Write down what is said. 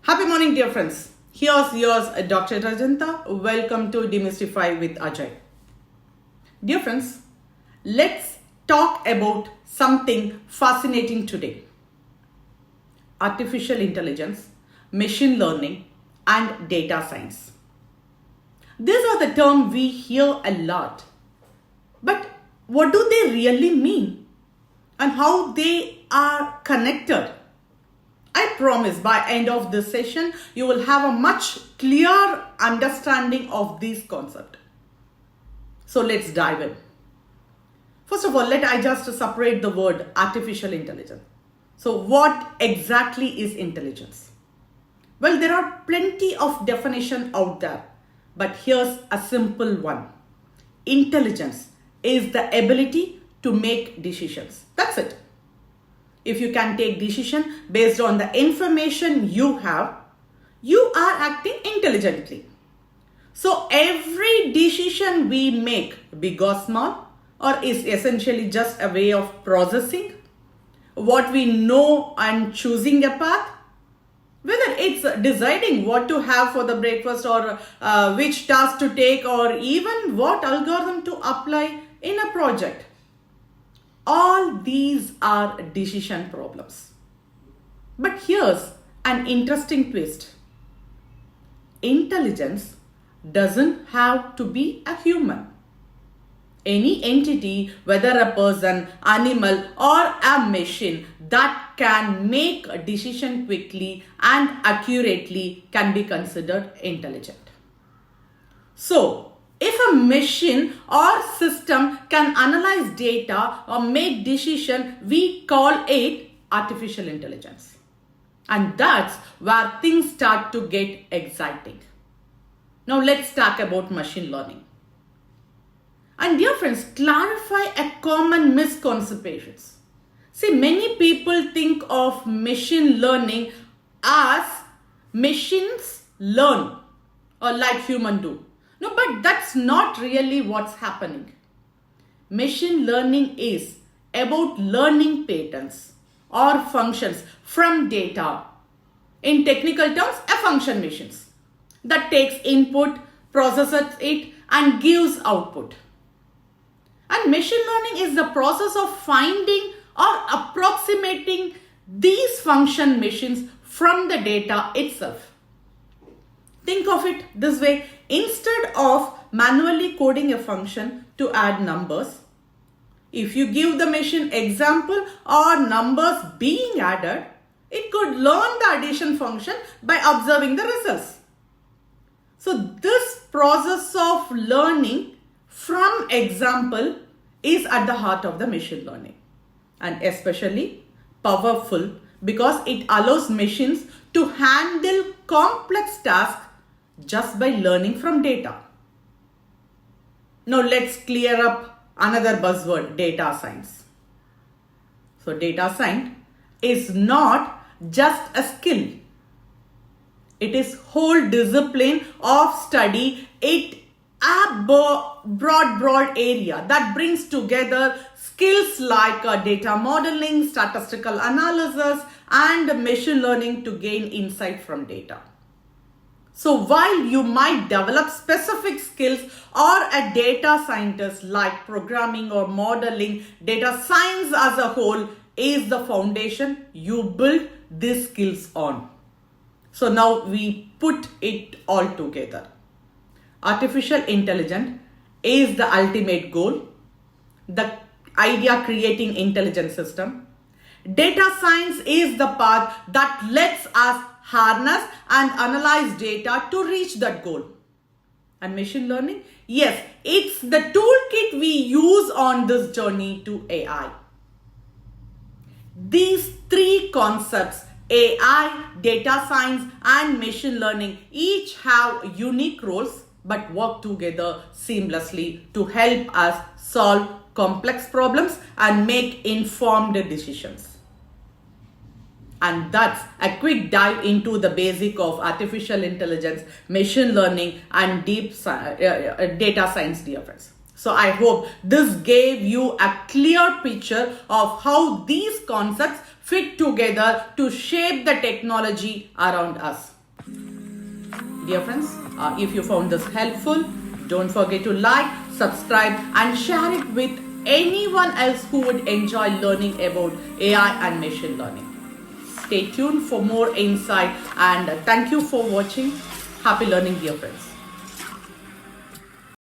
Happy morning, dear friends. Here's yours, Dr. Rajanta. Welcome to Demystify with Ajay. Dear friends, let's talk about something fascinating today. Artificial intelligence, machine learning, and data science. These are the terms we hear a lot. But what do they really mean? And how they are connected? I promise by end of this session, you will have a much clearer understanding of this concept. So let's dive in. First of all, let I just separate the word artificial intelligence. So what exactly is intelligence? Well, there are plenty of definitions out there, but here's a simple one. Intelligence is the ability to make decisions. That's it. If you can take decision based on the information you have, you are acting intelligently. So every decision we make, big or small, or is essentially just a way of processing what we know and choosing a path, whether it's deciding what to have for the breakfast or which task to take or even what algorithm to apply in a project. All these are decision problems. But here's an interesting twist. Intelligence doesn't have to be a human. Any entity, whether a person, animal, or a machine that can make a decision quickly and accurately can be considered intelligent. So, if a machine or system can analyze data or make decision, we call it artificial intelligence. And that's where things start to get exciting. Now let's talk about machine learning. And dear friends, clarify a common misconceptions. See, many people think of machine learning as machines learn or like human do. No, but that's not really what's happening. Machine learning is about learning patterns or functions from data. In technical terms, a function machines that takes input, processes it, and gives output. And machine learning is the process of finding or approximating these function machines from the data itself. Think of it this way. Instead of manually coding a function to add numbers, if you give the machine example or numbers being added, it could learn the addition function by observing the results. So this process of learning from example is at the heart of the machine learning, and especially powerful because it allows machines to handle complex tasks just by learning from data. Now let's clear up another buzzword, data science. So data science is not just a skill. It is whole discipline of study. It a broad area that brings together skills like data modeling, statistical analysis, and machine learning to gain insight from data. So while you might develop specific skills or a data scientist like programming or modeling, data science as a whole is the foundation you build these skills on. So now we put it all together. Artificial intelligence is the ultimate goal, the idea creating intelligent system. Data science is the path that lets us harness and analyze data to reach that goal. And machine learning? Yes, it's the toolkit we use on this journey to AI. These three concepts, AI, data science, and machine learning, each have unique roles but work together seamlessly to help us solve complex problems and make informed decisions. And that's a quick dive into the basic of artificial intelligence, machine learning, and deep data science, dear friends. So I hope this gave you a clear picture of how these concepts fit together to shape the technology around us. Dear friends, if you found this helpful, don't forget to like, subscribe and share it with anyone else who would enjoy learning about AI and machine learning. Stay tuned for more insight and thank you for watching. Happy learning, dear friends.